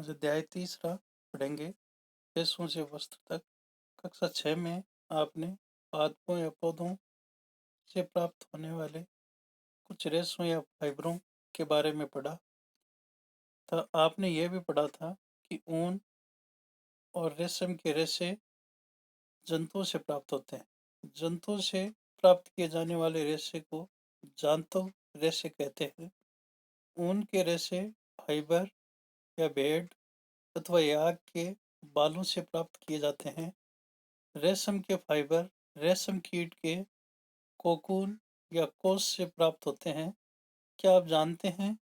आज अध्याय तीसरा पढ़ेंगे, रेशों से वस्त्र तक। कक्षा 6 में आपने पादपों या पौधों से प्राप्त होने वाले कुछ रेशों या फाइबरों के बारे में पढ़ा था। आपने यह भी पढ़ा था कि ऊन और रेशम के रेशे जंतुओं से प्राप्त होते हैं। जंतुओं से प्राप्त किए जाने वाले रेशे को जांतव रेशे कहते हैं। ऊन के रेशे फाइबर या भेड़ अथवा याक के बालों से प्राप्त किए जाते हैं। रेशम के फाइबर रेशम कीट के कोकून या कोश से प्राप्त होते हैं। क्या आप जानते हैं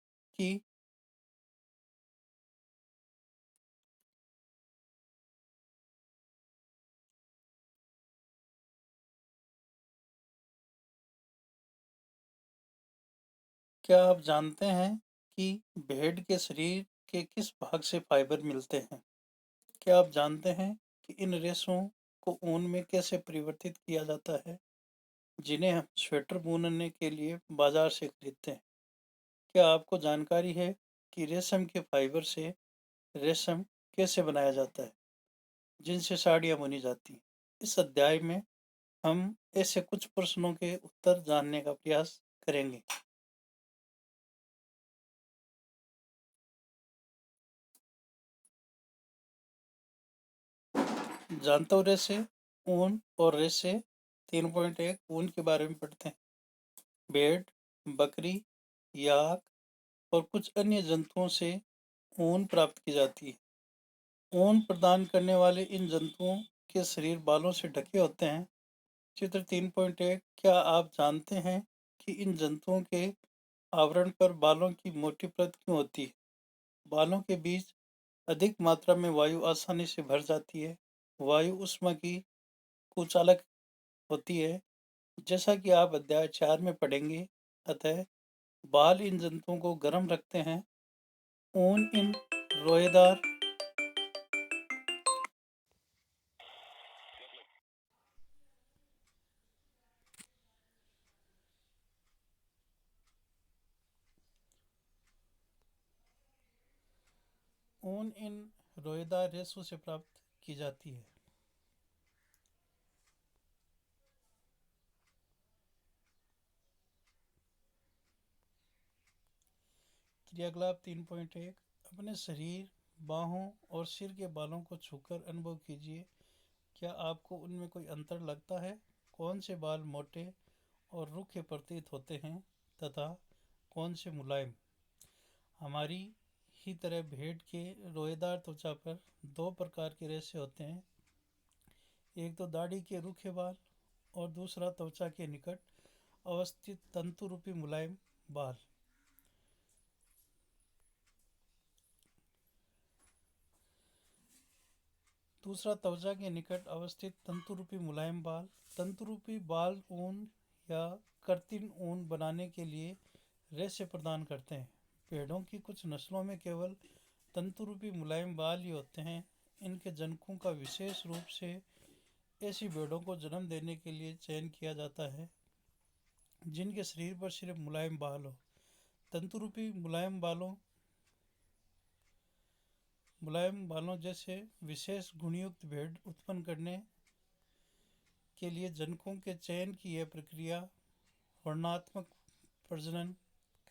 कि भेड़ के शरीर के किस भाग से फाइबर मिलते हैं? क्या आप जानते हैं कि इन रेशों को ऊन में कैसे परिवर्तित किया जाता है, जिन्हें हम स्वेटर बुनने के लिए बाजार से खरीदते हैं? क्या आपको जानकारी है कि रेशम के फाइबर से रेशम कैसे बनाया जाता है, जिनसे साड़ियाँ बुनी जाती हैं? इस अध्याय में हम ऐसे कुछ प्रश्नों के उत्तर जानने का प्रयास करेंगे। जानतो रेशे, ऊन और रेशे 3.1 ऊन के बारे में पढ़ते हैं। भेड़, बकरी, याक और कुछ अन्य जंतुओं से ऊन प्राप्त की जाती है। ऊन प्रदान करने वाले इन जंतुओं के शरीर बालों से ढके होते हैं। चित्र 3.1 क्या आप जानते हैं कि इन जंतुओं के आवरण पर बालों की मोटी परत क्यों होती है? बालों के बीच अधिक मात्रा में वायु आसानी से भर जाती है। वायु ऊष्मा की कुचालक होती है, जैसा कि आप अध्याय 4 में पढ़ेंगे। अतः बाल इन जंतुओं को गर्म रखते हैं। ऊन इन रोएदार ऊन इन रोएदार रेशों से प्राप्त की जाती है। क्रियाकलाप 3.1 अपने शरीर, बाहों और सिर के बालों को छूकर अनुभव कीजिए। क्या आपको उनमें कोई अंतर लगता है? कौन से बाल मोटे और रूखे प्रतीत होते हैं तथा कौन से मुलायम? हमारी ही तरह भेड़ के रोएदार त्वचा पर दो प्रकार के रेशे होते हैं। एक तो दाढ़ी के रूखे बाल और दूसरा त्वचा के निकट अवस्थित तंतु रूपी मुलायम बाल। दूसरा त्वचा के निकट अवस्थित तंतुरूपी मुलायम बाल। तंतुरूपी बाल ऊन या कृत्रिम ऊन बनाने के लिए रेशे प्रदान करते हैं। भेड़ों की कुछ नस्लों में केवल तंतुरूपी मुलायम बाल ही होते हैं। इनके जनकों का विशेष रूप से ऐसी भेड़ों को जन्म देने के लिए चयन किया जाता है जिनके शरीर पर सिर्फ मुलायम बाल हो। तंतुरूपी मुलायम बालों जैसे विशेष गुणयुक्त भेड़ उत्पन्न करने के लिए जनकों के चयन की यह प्रक्रिया वर्णनात्मक प्रजनन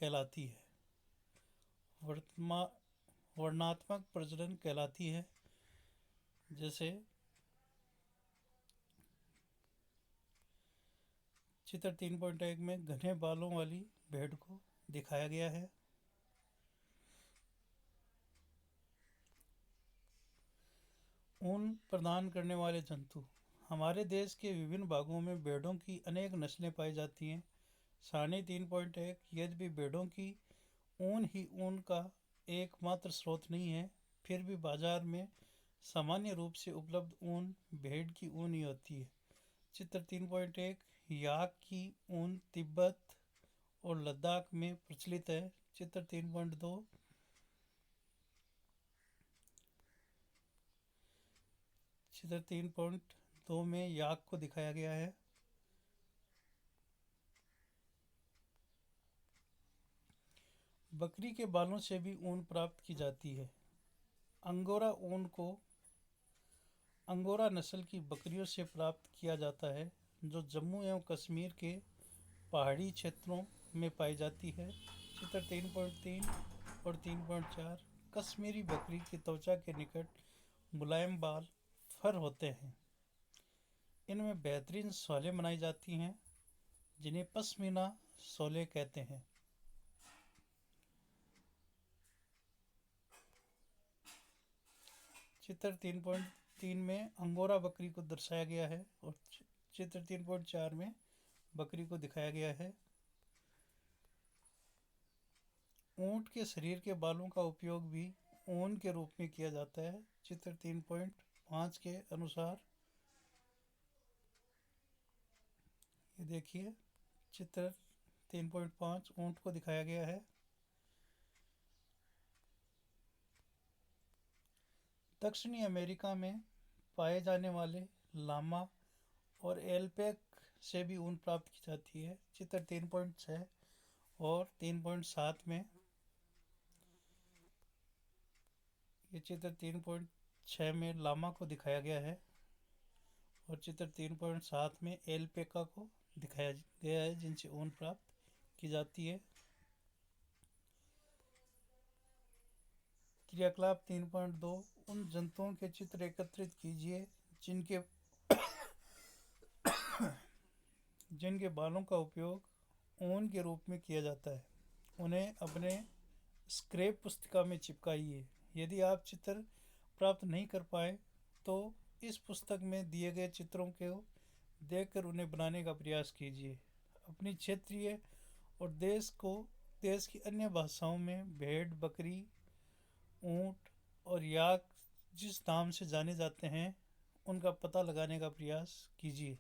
कहलाती है। वर्णनात्मक प्रजनन कहलाती है। जैसे चित्र 3.1 में घने बालों वाली भेड़ को दिखाया गया है। ऊन प्रदान करने वाले जंतु। हमारे देश के विभिन्न भागों में भेड़ों की अनेक नस्लें पाई जाती हैं। सारणी 3.1 यद्यपि भेड़ों की ऊन ही ऊन का एकमात्र स्रोत नहीं है, फिर भी बाजार में सामान्य रूप से उपलब्ध ऊन भेड़ की ऊन ही होती है। चित्र 3.1 याक की ऊन तिब्बत और लद्दाख में प्रचलित है। चित्र 3.2 चित्र 3.2 में याक को दिखाया गया है। बकरी के बालों से भी ऊन प्राप्त की जाती है। अंगोरा ऊन को अंगोरा नस्ल की बकरियों से प्राप्त किया जाता है, जो जम्मू एवं कश्मीर के पहाड़ी क्षेत्रों में पाई जाती है। चित्र 3.3 और 3.4। कश्मीरी बकरी की त्वचा के निकट मुलायम बाल फर होते हैं। इनमें बेहतरीन शॉलें बनाई जाती हैं, जिन्हें पश्मीना शॉलें कहते हैं। चित्र 3.3 में अंगोरा बकरी को दर्शाया गया है और चित्र 3.4 में बकरी को दिखाया गया है। ऊंट के शरीर के बालों का उपयोग भी ऊन के रूप में किया जाता है। चित्र 3.5 के अनुसार ये देखिए, चित्र 3.5 ऊंट को दिखाया गया है। दक्षिणी अमेरिका में पाए जाने वाले लामा और एल्पैक से भी ऊन प्राप्त की जाती है। चित्र 3.6 और 3.7 में ये चित्र 3.6 में लामा को दिखाया गया है और चित्र 3.7 में एल्पैका को दिखाया गया है, जिनसे ऊन प्राप्त की जाती है। क्रियाकलाप 3.2। उन जंतुओं के चित्र एकत्रित कीजिए जिनके जिनके बालों का उपयोग ऊन के रूप में किया जाता है। उन्हें अपने स्क्रैप पुस्तिका में चिपकाइए। यदि आप चित्र प्राप्त नहीं कर पाए तो इस पुस्तक में दिए गए चित्रों को देखकर उन्हें बनाने का प्रयास कीजिए। अपनी क्षेत्रीय और देश की अन्य भाषाओं में भेड़, बकरी, ऊंट और याक जिस नाम से जाने जाते हैं, उनका पता लगाने का प्रयास कीजिए।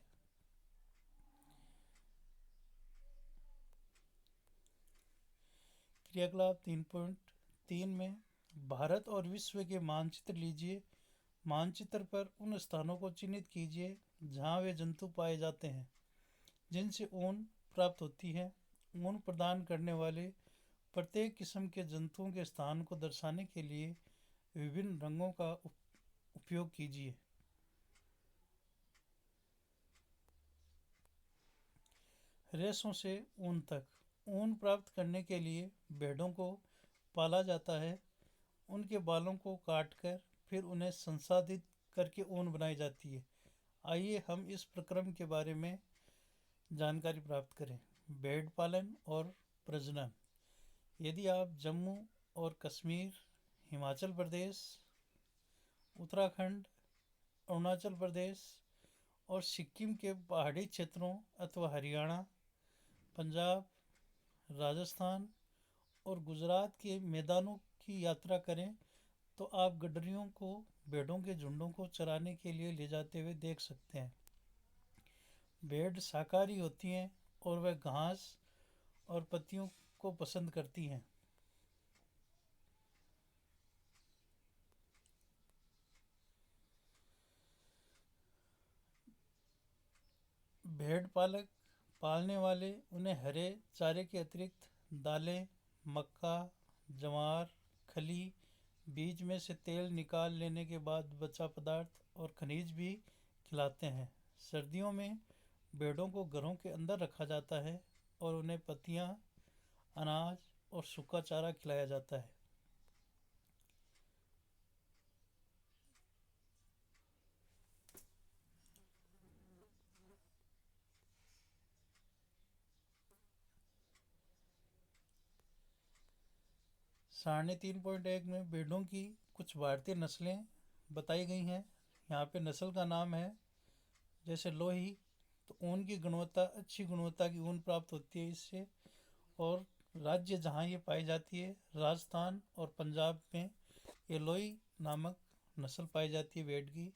क्रियाकलाप 3.3 में भारत और विश्व के मानचित्र लीजिए। मानचित्र पर उन स्थानों को चिन्हित कीजिए जहाँ वे जंतु पाए जाते हैं जिनसे ऊन प्राप्त होती है। ऊन प्रदान करने वाले प्रत्येक किस्म के जंतुओं के स्थान को दर्शाने के लिए विभिन्न रंगों का उपयोग कीजिए। रेशों से ऊन तक। ऊन प्राप्त करने के लिए भेड़ों को पाला जाता है। उनके बालों को काटकर फिर उन्हें संसाधित करके ऊन बनाई जाती है। आइए हम इस प्रक्रम के बारे में जानकारी प्राप्त करें। भेड़ पालन और प्रजनन। यदि आप जम्मू और कश्मीर, हिमाचल प्रदेश, उत्तराखंड, अरुणाचल प्रदेश और सिक्किम के पहाड़ी क्षेत्रों अथवा हरियाणा, पंजाब, राजस्थान और गुजरात के मैदानों की यात्रा करें तो आप गडरियों को भेड़ों के झुंडों को चराने के लिए ले जाते हुए देख सकते हैं। भेड़ शाकाहारी होती हैं और वह घास और पत्तियों को पसंद करती हैं। भेड़ पालक पालने वाले उन्हें हरे चारे के अतिरिक्त दालें, मक्का, ज्वार, खली, बीज में से तेल निकाल लेने के बाद बचा पदार्थ और खनिज भी खिलाते हैं। सर्दियों में भेड़ों को घरों के अंदर रखा जाता है और उन्हें पत्तियां, अनाज और सूखा चारा खिलाया जाता है। सारणी 3.1 में भेड़ों की कुछ भारतीय नस्लें बताई गई हैं। यहाँ पे नस्ल का नाम है जैसे लोही, तो ऊन की गुणवत्ता, अच्छी गुणवत्ता की ऊन प्राप्त होती है इससे। और राज्य जहाँ ये पाई जाती है, राजस्थान और पंजाब में ये लोही नामक नस्ल पाई जाती है भेड़ की।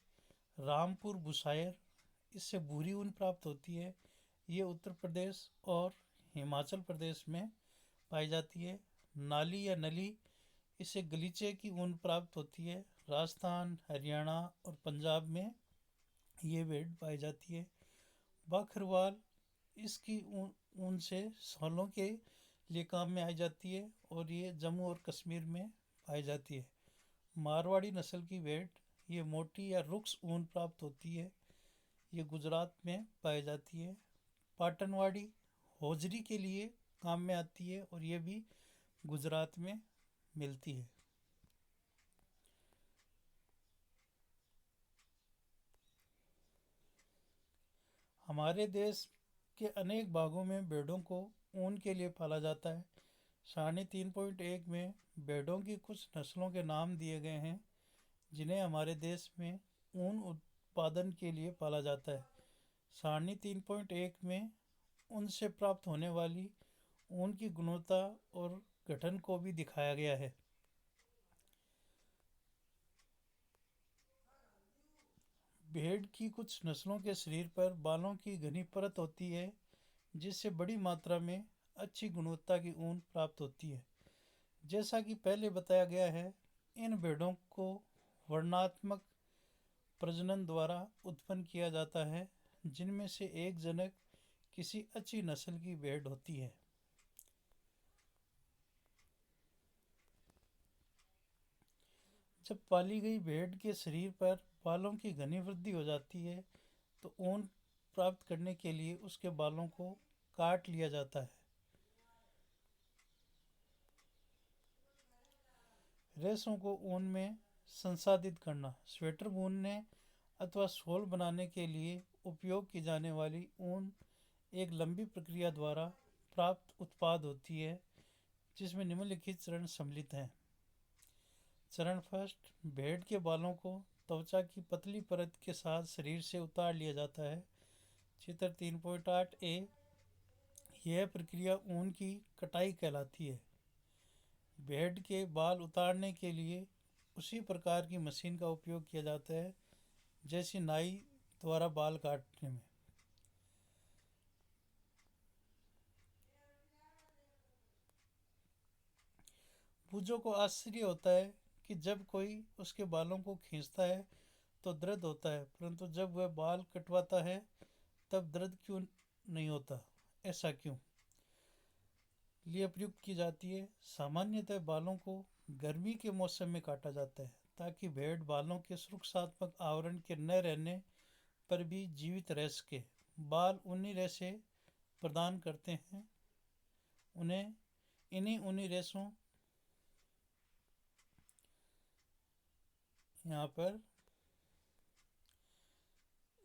रामपुर बुशायर, इससे भूरी ऊन प्राप्त होती है। ये उत्तर प्रदेश और हिमाचल प्रदेश में पाई जाती है। नाली या नली, इससे गलीचे की ऊन प्राप्त होती है। राजस्थान, हरियाणा और पंजाब में ये भेड़ पाई जाती है। बकरवाल, इसकी ऊन से शॉलों के लिए काम में आई जाती है और ये जम्मू और कश्मीर में पाई जाती है। मारवाड़ी नस्ल की भेड़ ये मोटी या रुक्स ऊन प्राप्त होती है। ये गुजरात में पाई जाती है। पाटनवाड़ी होजरी के लिए काम में आती है और ये भी गुजरात में मिलती है। हमारे देश के अनेक भागों में भेड़ों को ऊन के लिए पाला जाता है। सारणी 3.1 में भेड़ों की कुछ नस्लों के नाम दिए गए हैं जिन्हें हमारे देश में ऊन उत्पादन के लिए पाला जाता है। सारणी 3.1 में उनसे प्राप्त होने वाली ऊन की गुणवत्ता और गठन को भी दिखाया गया है। भेड़ की कुछ नस्लों के शरीर पर बालों की घनी परत होती है जिससे बड़ी मात्रा में अच्छी गुणवत्ता की ऊन प्राप्त होती है। जैसा कि पहले बताया गया है, इन भेड़ों को वर्णात्मक प्रजनन द्वारा उत्पन्न किया जाता है जिनमें से एक जनक किसी अच्छी नस्ल की भेड़ होती है। जब पाली गई भेड़ के शरीर पर बालों की घनी वृद्धि हो जाती है तो ऊन प्राप्त करने के लिए उसके बालों को काट लिया जाता है। रेशों को ऊन में संसाधित करना स्वेटर बुनने अथवा शॉल बनाने के लिए उपयोग की जाने वाली ऊन एक लंबी प्रक्रिया द्वारा प्राप्त उत्पाद होती है जिसमें निम्नलिखित चरण सम्मिलित हैं। चरण फर्स्ट, भेड़ के बालों को त्वचा की पतली परत के साथ शरीर से उतार लिया जाता है। चित्र 3.8 ए। यह प्रक्रिया ऊन की कटाई कहलाती है। भेड़ के बाल उतारने के लिए उसी प्रकार की मशीन का उपयोग किया जाता है जैसी नाई द्वारा बाल काटने में। पूजों को आश्चर्य होता है कि जब कोई उसके बालों को खींचता है तो दर्द होता है, परंतु जब वह बाल कटवाता है तब दर्द क्यों नहीं होता, ऐसा क्यों? लिए प्रयुक्त की जाती है। सामान्यतः बालों को गर्मी के मौसम में काटा जाता है ताकि भेड़ बालों के सुरक्षात्मक आवरण के न रहने पर भी जीवित रह सके। बाल ऊनी रेशे प्रदान करते हैं। उन्हें इन्हीं ऊनी रेशों यहाँ पर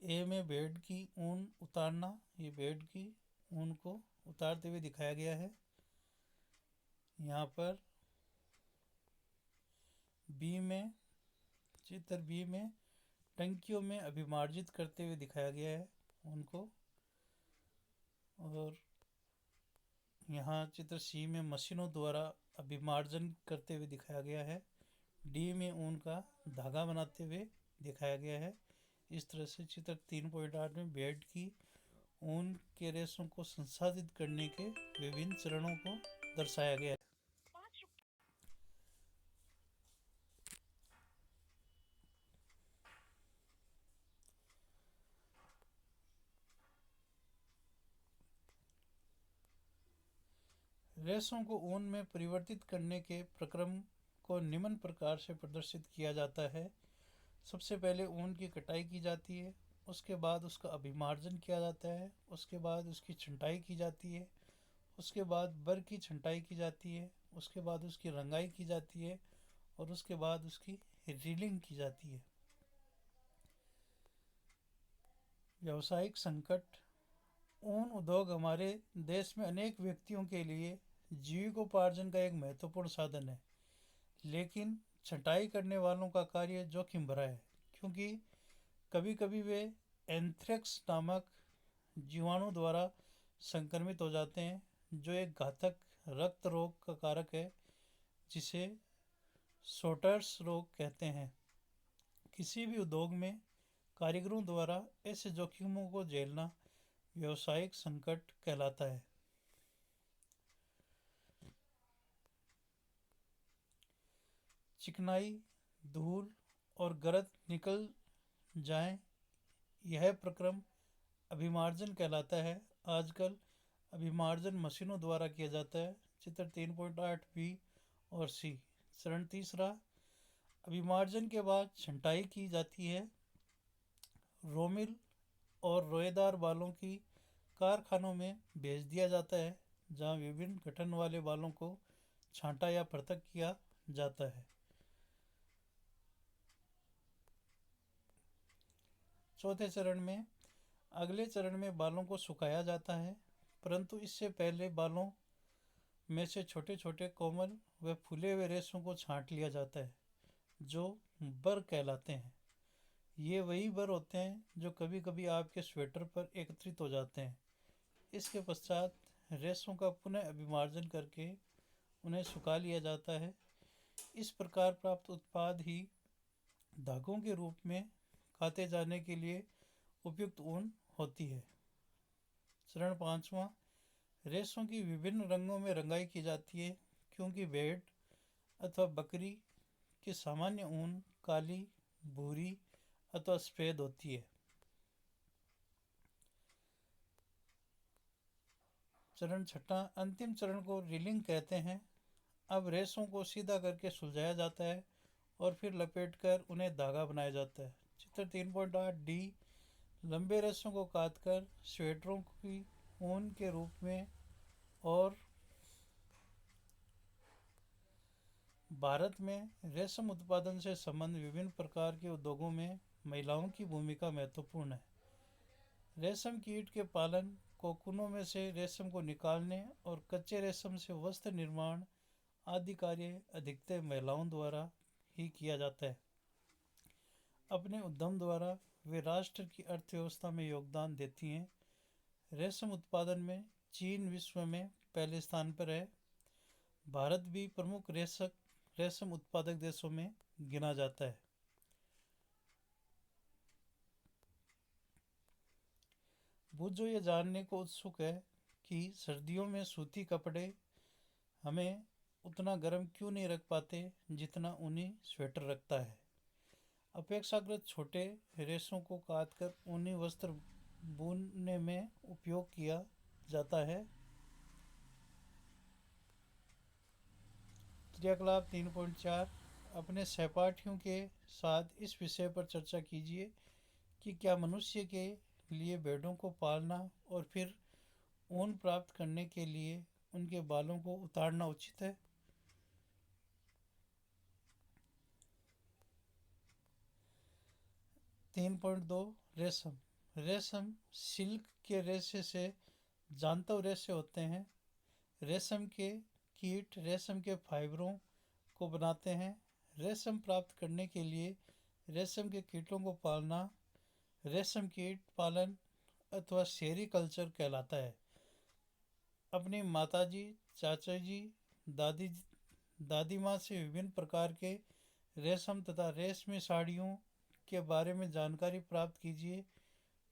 ए में भेड़ की ऊन उतारना, ये भेड़ की ऊन को उतारते हुए दिखाया गया है। यहाँ पर बी में, चित्र बी में टंकियों में अभिमार्जित करते हुए दिखाया गया है उनको। और यहाँ चित्र सी में मशीनों द्वारा अभिमार्जन करते हुए दिखाया गया है। डी में ऊन का धागा बनाते हुए दिखाया गया है। इस तरह से चित्र 3.8 में भेड़ की ऊन के रेशों को संसाधित करने के विभिन्न चरणों को दर्शाया गया है। रेशों को ऊन में परिवर्तित करने के प्रक्रम को निम्न प्रकार से प्रदर्शित किया जाता है। सबसे पहले ऊन की कटाई की जाती है, उसके बाद उसका अभिमार्जन किया जाता है, उसके बाद उसकी छंटाई की जाती है, उसके बाद बर की छंटाई की जाती है, उसके बाद उसकी रंगाई की जाती है और उसके बाद उसकी रीलिंग की जाती है। व्यावसायिक संकट। ऊन उद्योग हमारे देश में अनेक व्यक्तियों के लिए जीविकोपार्जन का एक महत्वपूर्ण साधन है, लेकिन छंटाई करने वालों का कार्य जोखिम भरा है क्योंकि कभी कभी वे एंथ्रेक्स नामक जीवाणु द्वारा संक्रमित हो जाते हैं जो एक घातक रक्त रोग का कारक है जिसे सोटर्स रोग कहते हैं। किसी भी उद्योग में कारीगरों द्वारा ऐसे जोखिमों को झेलना व्यावसायिक संकट कहलाता है। चिकनाई, धूल और गरद निकल जाएं, यह प्रक्रम अभिमार्जन कहलाता है। आजकल अभिमार्जन मशीनों द्वारा किया जाता है। चित्र 3.8 बी और सी। चरण तीसरा, अभिमार्जन के बाद छंटाई की जाती है। रोमिल और रोएदार बालों की कारखानों में भेज दिया जाता है, जहां विभिन्न गठन वाले बालों को छांटा या पृथक किया जाता है। चौथे चरण में अगले चरण में बालों को सुखाया जाता है, परंतु इससे पहले बालों में से छोटे छोटे कोमल व फूले हुए रेशों को छांट लिया जाता है, जो बर कहलाते हैं। ये वही बर होते हैं जो कभी कभी आपके स्वेटर पर एकत्रित हो जाते हैं। इसके पश्चात रेशों का पुनः अभिमार्जन करके उन्हें सुखा लिया जाता है। इस प्रकार प्राप्त उत्पाद ही धागों के रूप में काते जाने के लिए उपयुक्त ऊन होती है। चरण पांचवा, रेशों की विभिन्न रंगों में रंगाई की जाती है, क्योंकि भेड़ अथवा बकरी की सामान्य ऊन काली, भूरी अथवा सफेद होती है। चरण छठा, अंतिम चरण को रीलिंग कहते हैं। अब रेशों को सीधा करके सुलझाया जाता है और फिर लपेटकर उन्हें धागा बनाया जाता है। चित्र 3.8 डी, लंबे रेशों को काटकर स्वेटरों की ऊन के रूप में और भारत में रेशम उत्पादन से संबंध विभिन्न प्रकार के उद्योगों में महिलाओं की भूमिका महत्वपूर्ण है। रेशम कीट के पालन, कोकूनों में से रेशम को निकालने और कच्चे रेशम से वस्त्र निर्माण आदि कार्य अधिकतर महिलाओं द्वारा ही किया जाता है। अपने उद्यम द्वारा वे राष्ट्र की अर्थव्यवस्था में योगदान देती हैं। रेशम उत्पादन में चीन विश्व में पहले स्थान पर है। भारत भी प्रमुख रेशम उत्पादक देशों में गिना जाता है। जो ये जानने को उत्सुक है कि सर्दियों में सूती कपड़े हमें उतना गर्म क्यों नहीं रख पाते जितना ऊनी स्वेटर रखता है। अपेक्षाकृत छोटे रेशों को काटकर ऊनी वस्त्र बुनने में उपयोग किया जाता है। क्रियाकलाप 3.4, अपने सहपाठियों के साथ इस विषय पर चर्चा कीजिए कि क्या मनुष्य के लिए भेड़ों को पालना और फिर ऊन प्राप्त करने के लिए उनके बालों को उतारना उचित है। 3.2, रेशम। रेशम सिल्क के रेशे से जानतव रेशे होते हैं। रेशम के कीट रेशम के फाइबरों को बनाते हैं। रेशम प्राप्त करने के लिए रेशम के कीटों को पालना रेशम कीट पालन अथवा सेरीकल्चर कहलाता है। अपनी माताजी, चाचाजी, दादी दादी माँ से विभिन्न प्रकार के रेशम तथा रेशमी साड़ियों के बारे में जानकारी प्राप्त कीजिए।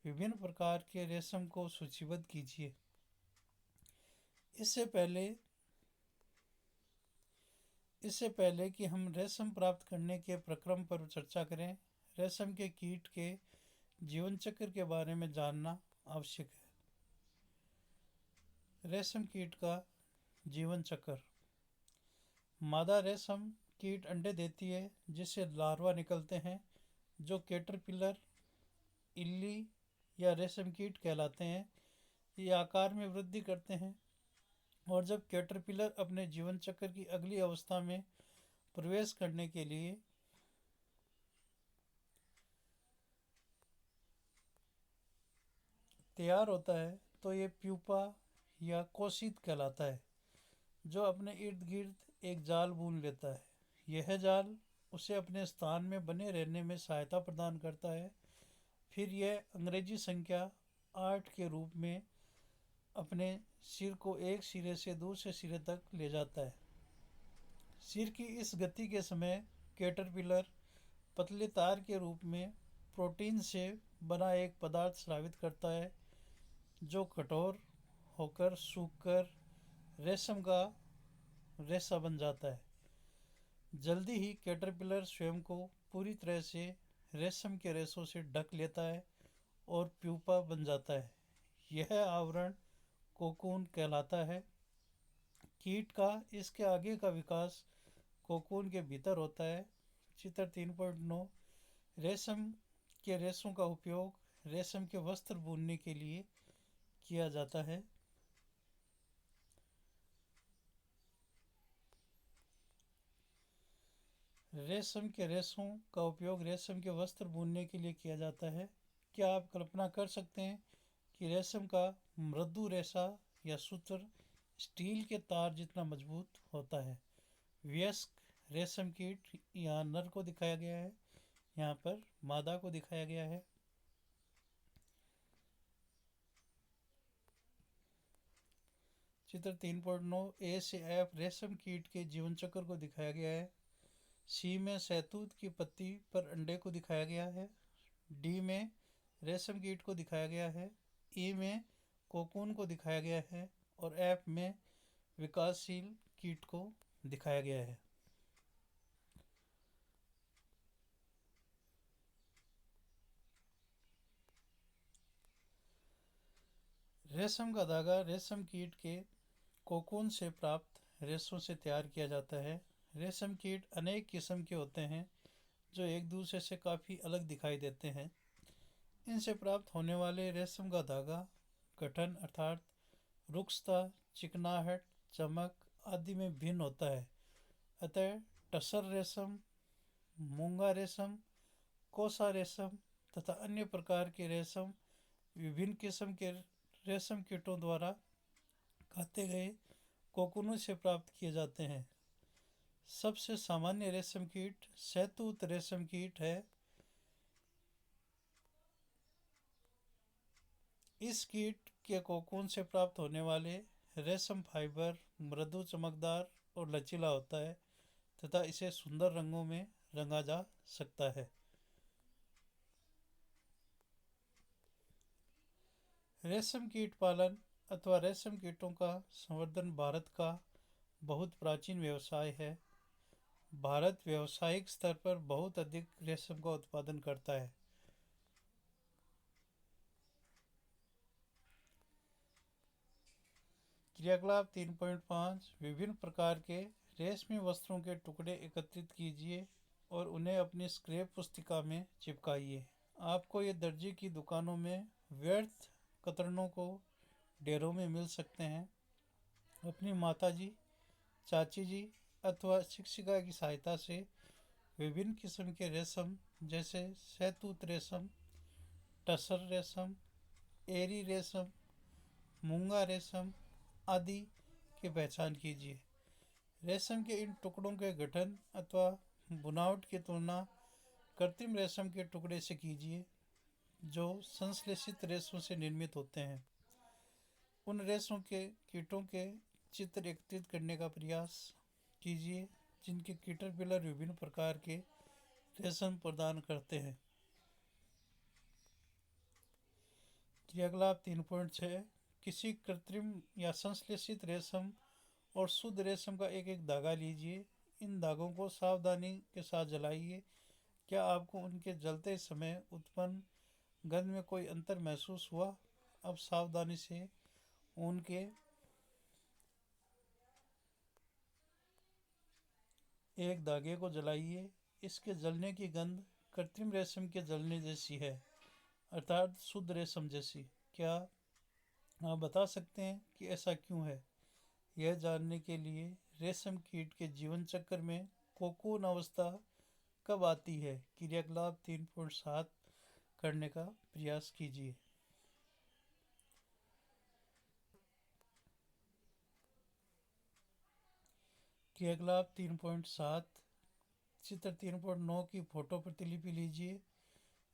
विभिन्न प्रकार के रेशम को सूचीबद्ध कीजिए। इससे पहले कि हम रेशम प्राप्त करने के प्रक्रम पर चर्चा करें, रेशम के कीट के जीवन चक्र के बारे में जानना आवश्यक है। रेशम कीट का जीवन चक्र। मादा रेशम कीट अंडे देती है, जिससे लार्वा निकलते हैं, जो कैटरपिलर, इल्ली या रेशम कीट कहलाते हैं। ये आकार में वृद्धि करते हैं और जब कैटरपिलर अपने जीवन चक्र की अगली अवस्था में प्रवेश करने के लिए तैयार होता है, तो ये प्यूपा या कोशित कहलाता है, जो अपने इर्द गिर्द एक जाल बुन लेता है। यह जाल उसे अपने स्थान में बने रहने में सहायता प्रदान करता है। फिर यह अंग्रेजी संख्या 8 के रूप में अपने सिर को एक सिरे से दूसरे सिरे तक ले जाता है। सिर की इस गति के समय कैटरपिलर पतले तार के रूप में प्रोटीन से बना एक पदार्थ स्रावित करता है, जो कठोर होकर सूखकर रेशम का रेशा बन जाता है। जल्दी ही कैटरपिलर स्वयं को पूरी तरह से रेशम के रेशों से ढक लेता है और प्यूपा बन जाता है। यह आवरण कोकून कहलाता है। कीट का इसके आगे का विकास कोकून के भीतर होता है। चित्र 3.9 रेशम के रेशों का उपयोग रेशम के वस्त्र बुनने के लिए किया जाता है। रेशम के रेशों का उपयोग रेशम के वस्त्र बुनने के लिए किया जाता है। क्या आप कल्पना कर सकते हैं कि रेशम का मृदु रेशा या सूत्र स्टील के तार जितना मजबूत होता है। वयस्क रेशम कीट, यहाँ नर को दिखाया गया है, यहाँ पर मादा को दिखाया गया है। चित्र 3.9 ए से एफ रेशम कीट के जीवन चक्र को दिखाया गया है। सी में शहतूत की पत्ती पर अंडे को दिखाया गया है। डी में रेशम कीट को दिखाया गया है। ई में कोकून को दिखाया गया है और एफ में विकासशील कीट को दिखाया गया है। रेशम का धागा रेशम कीट के कोकून से प्राप्त रेशों से तैयार किया जाता है। रेशम कीट अनेक किस्म के होते हैं जो एक दूसरे से काफ़ी अलग दिखाई देते हैं। इनसे प्राप्त होने वाले रेशम का धागा गठन अर्थात रुक्षता, चिकनाहट, चमक आदि में भिन्न होता है। अतः टसर रेशम, मूंगा रेशम, कोसा रेशम तथा अन्य प्रकार के रेशम विभिन्न किस्म के रेशम कीटों द्वारा काते गए कोकूनों से प्राप्त किए जाते हैं। सबसे सामान्य रेशम कीट शहतूत रेशम कीट है। इस कीट के कोकून से प्राप्त होने वाले रेशम फाइबर मृदु, चमकदार और लचीला होता है तथा इसे सुंदर रंगों में रंगा जा सकता है। रेशम कीट पालन अथवा रेशम कीटों का संवर्धन भारत का बहुत प्राचीन व्यवसाय है। भारत व्यावसायिक स्तर पर बहुत अधिक रेशम का उत्पादन करता है। क्रियाकलाप 3.5 विभिन्न प्रकार के रेशमी वस्त्रों के टुकड़े एकत्रित कीजिए और उन्हें अपनी स्क्रैप पुस्तिका में चिपकाइए। आपको ये दर्जी की दुकानों में व्यर्थ कतरनों को ढेरों में मिल सकते हैं। अपनी माताजी, चाची जी अथवा शिक्षिका की सहायता से विभिन्न किस्म के रेशम जैसे शहतूत रेशम, टसर रेशम, एरी रेशम, मूंगा रेशम आदि की पहचान कीजिए। रेशम के इन टुकड़ों के गठन अथवा बुनावट की तुलना कृत्रिम रेशम के टुकड़े से कीजिए जो संश्लेषित रेशों से निर्मित होते हैं। उन रेशों के कीटों के चित्र एकत्रित करने का प्रयास कीजिए जिनके कैटरपिलर विभिन्न प्रकार के रेशम प्रदान करते हैं। क्रियाकलाप 3.6 किसी कृत्रिम या संश्लेषित रेशम और शुद्ध रेशम का एक एक धागा लीजिए। इन धागों को सावधानी के साथ जलाइए। क्या आपको उनके जलते समय उत्पन्न गंध में कोई अंतर महसूस हुआ? अब सावधानी से उनके एक धागे को जलाइए। इसके जलने की गंध कृत्रिम रेशम के जलने जैसी है, अर्थात शुद्ध रेशम जैसी। क्या आप बता सकते हैं कि ऐसा क्यों है? यह जानने के लिए रेशम कीट के जीवन चक्र में कोकून अवस्था कब आती है, क्रियाकलाप 3.7 करने का प्रयास कीजिए। क्रियाकलाप 3.7 चित्र 3.9 की फोटो प्रतिलिपि लीजिए।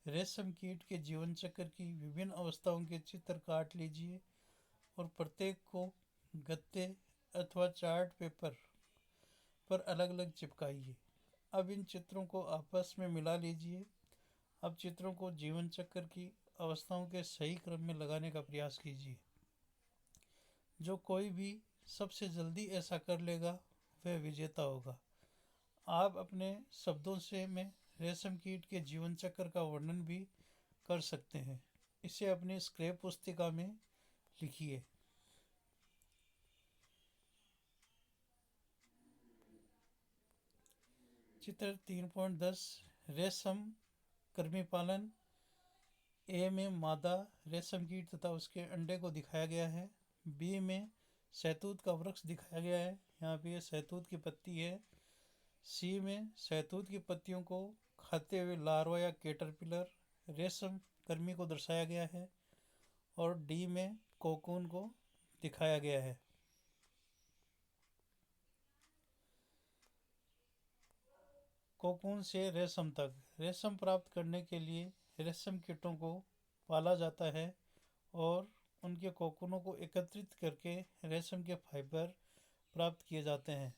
रेशम कीट के जीवन चक्र की विभिन्न अवस्थाओं के चित्र काट लीजिए और प्रत्येक को गत्ते अथवा चार्ट पेपर पर अलग अलग चिपकाइए। अब इन चित्रों को आपस में मिला लीजिए। अब चित्रों को जीवन चक्र की अवस्थाओं के सही क्रम में लगाने का प्रयास कीजिए। जो कोई भी सबसे जल्दी ऐसा कर लेगा वह विजेता होगा। आप अपने शब्दों से में रेशम कीट के जीवन चक्र का वर्णन भी कर सकते हैं। इसे अपनी स्क्रैप पुस्तिका में लिखिए। चित्र 3.10 रेशम कृमि पालन। ए में मादा रेशम कीट तथा उसके अंडे को दिखाया गया है। बी में शहतूत का वृक्ष दिखाया गया है, यहाँ पे ये शहतूत की पत्ती है। सी में शहतूत की पत्तियों को खाते हुए लार्वा या कैटरपिलर रेशम कर्मी को दर्शाया गया है। और डी में कोकून को दिखाया गया है। कोकून से रेशम तक। रेशम प्राप्त करने के लिए रेशम कीटों को पाला जाता है और उनके कोकूनों को एकत्रित करके रेशम के फाइबर प्राप्त किए जाते हैं।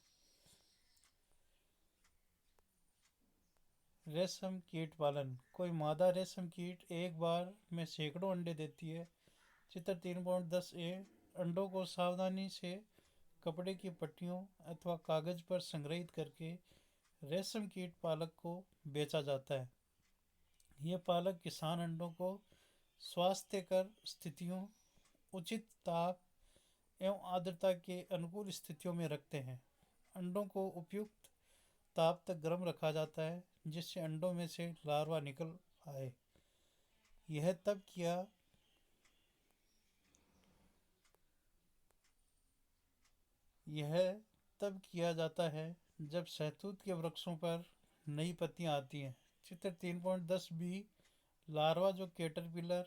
रेशम कीट पालन। कोई मादा रेशम कीट एक बार में सैकड़ों अंडे देती है। चित्र 3.10 ए अंडों को सावधानी से कपड़े की पट्टियों अथवा कागज पर संग्रहित करके रेशम कीट पालक को बेचा जाता है। ये पालक किसान अंडों को स्वास्थ्यकर स्थितियों, उचित ताप एवं आर्द्रता के अनुकूल स्थितियों में रखते हैं। अंडों को उपयुक्त ताप तक गर्म रखा जाता है जिससे अंडों में से लार्वा निकल आए। यह तब किया जाता है जब शहतूत के वृक्षों पर नई पत्तियां आती हैं। चित्र 3.10 बी लार्वा जो कैटरपिलर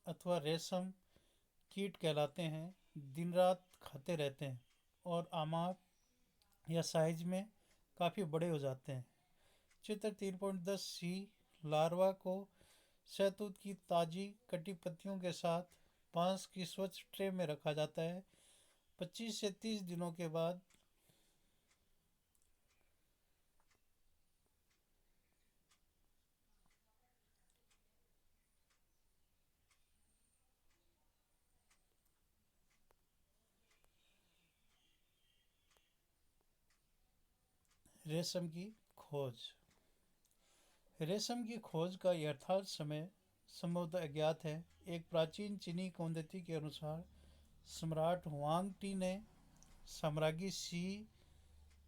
अथवा रेशम कीट कहलाते हैं दिन रात खाते रहते हैं और आकार या साइज में काफ़ी बड़े हो जाते हैं। चित्र 3.10 सी लार्वा को शहतूत की ताज़ी कटी पत्तियों के साथ बांस की स्वच्छ ट्रे में रखा जाता है। 25 से 30 दिनों के बाद रेशम की खोज। रेशम की खोज का यथार्थ समय संभवतः अज्ञात है। एक प्राचीन चीनी किंवदंती के अनुसार सम्राट हुआंग टी ने साम्राज्ञी शी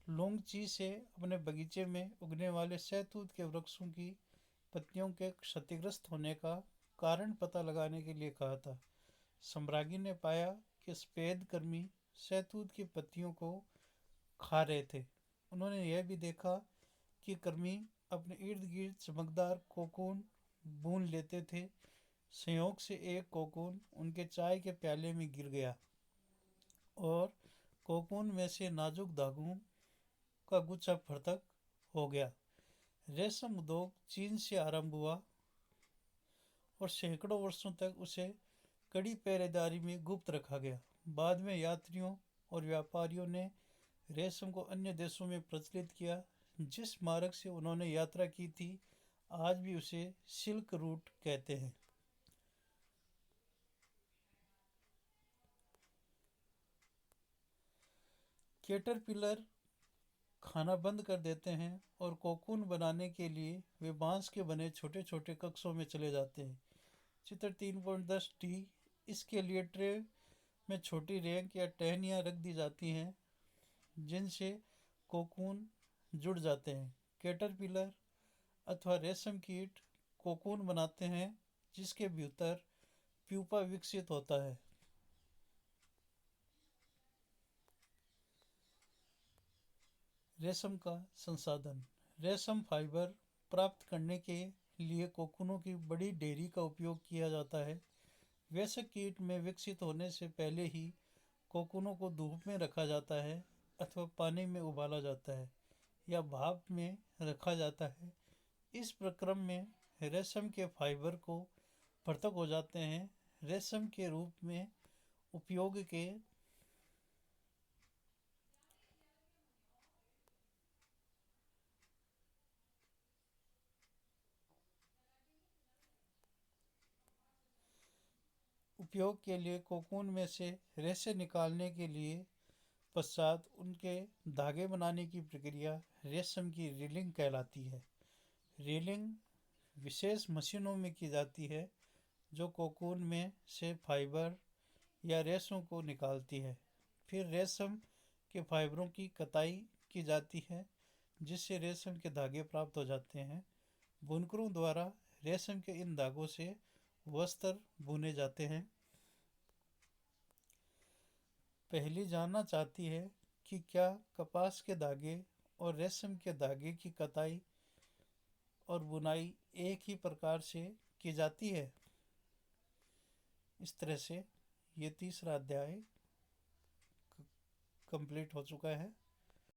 लुंगची से अपने बगीचे में उगने वाले शहतूत के वृक्षों की पत्तियों के क्षतिग्रस्त होने का कारण पता लगाने के लिए कहा था। सम्राज्ञी ने पाया कि सफेद कृमि शहतूत की पत्तियों को खा रहे थे। उन्होंने यह भी देखा कि कृमि अपने इर्द गिर्द चमकदार कोकून बुन लेते थे। संयोग से एक कोकून उनके चाय के प्याले में गिर गया और कोकून में से नाजुक धागों का गुच्छा फर्तक हो गया। रेशम उद्योग चीन से आरंभ हुआ और सैकड़ों वर्षों तक उसे कड़ी पहरेदारी में गुप्त रखा गया। बाद में यात्रियों और व्यापारियों ने रेशम को अन्य देशों में प्रचलित किया। जिस मार्ग से उन्होंने यात्रा की थी आज भी उसे सिल्क रूट कहते हैं। कैटरपिलर खाना बंद कर देते हैं और कोकून बनाने के लिए वे बांस के बने छोटे छोटे कक्षों में चले जाते हैं। चित्र 3.10 टी इसके लिए ट्रे में छोटी रैंक या टहनियाँ रख दी जाती हैं जिनसे कोकून जुड़ जाते हैं। कैटरपिलर अथवा रेशम कीट कोकून बनाते हैं जिसके भीतर प्यूपा विकसित होता है। रेशम का संसाधन। रेशम फाइबर प्राप्त करने के लिए कोकूनों की बड़ी ढेरी का उपयोग किया जाता है। वयस्क कीट में विकसित होने से पहले ही कोकूनों को धूप में रखा जाता है अथवा पानी में उबाला जाता है या भाप में रखा जाता है। इस प्रक्रम में रेशम के फाइबर को पृथक हो जाते हैं। रेशम के रूप में उपयोग के लिए कोकून में से रेशे निकालने के लिए पश्चात उनके धागे बनाने की प्रक्रिया रेशम की रीलिंग कहलाती है। रीलिंग विशेष मशीनों में की जाती है जो कोकून में से फाइबर या रेशों को निकालती है। फिर रेशम के फाइबरों की कताई की जाती है जिससे रेशम के धागे प्राप्त हो जाते हैं। बुनकरों द्वारा रेशम के इन धागों से वस्त्र बुने जाते हैं। पहली जानना चाहती है कि क्या कपास के धागे और रेशम के धागे की कताई और बुनाई एक ही प्रकार से की जाती है। इस तरह से ये तीसरा अध्याय कंप्लीट हो चुका है।